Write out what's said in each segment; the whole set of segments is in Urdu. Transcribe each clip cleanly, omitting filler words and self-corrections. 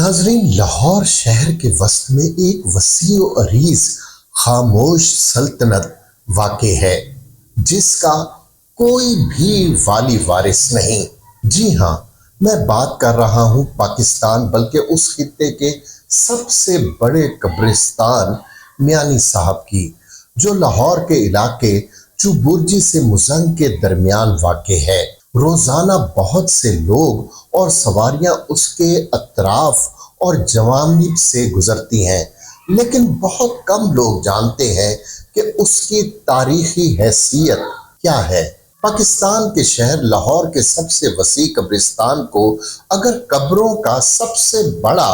ناظرین، لاہور شہر کے وسط میں ایک وسیع و عریض خاموش سلطنت واقع ہے جس کا کوئی بھی والی وارث نہیں۔ جی ہاں، میں بات کر رہا ہوں پاکستان بلکہ اس خطے کے سب سے بڑے قبرستان میانی صاحب کی، جو لاہور کے علاقے چوبرجی سے مزنگ کے درمیان واقع ہے۔ روزانہ بہت سے لوگ اور سواریاں اس کے اطراف اور جوانب سے گزرتی ہیں، لیکن بہت کم لوگ جانتے ہیں کہ اس کی تاریخی حیثیت کیا ہے۔ پاکستان کے شہر لاہور کے سب سے وسیع قبرستان کو اگر قبروں کا سب سے بڑا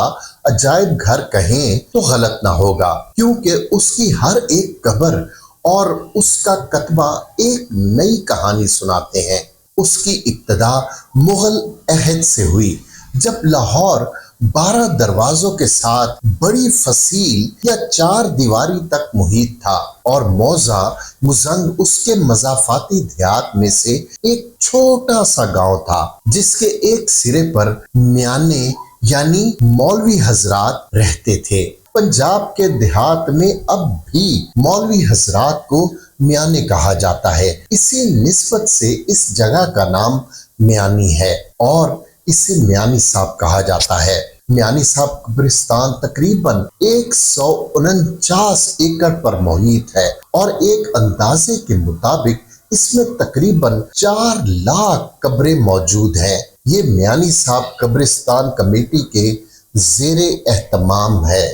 عجائب گھر کہیں تو غلط نہ ہوگا، کیونکہ اس کی ہر ایک قبر اور اس کا کتبہ ایک نئی کہانی سناتے ہیں۔ اس کی ابتدا مغل عہد سے ہوئی، جب لاہور 12 دروازوں کے ساتھ بڑی فصیل یا 4 دیواری تک محیط تھا، اور موضع مزنگ اس کے مضافاتی دیہات میں سے ایک چھوٹا سا گاؤں تھا، جس کے ایک سرے پر میانے یعنی مولوی حضرات رہتے تھے۔ پنجاب کے دیہات میں اب بھی مولوی حضرات کو میانے کہا جاتا ہے، اسی نسبت سے اس جگہ کا نام میانی ہے اور اسے میانی صاحب کہا جاتا ہے۔ میانی صاحب قبرستان تقریباً 149 ایکڑ پر محیط ہے، اور ایک اندازے کے مطابق اس میں تقریباً 4 لاکھ قبریں موجود ہیں۔ یہ میانی صاحب قبرستان کمیٹی کے زیر اہتمام ہے۔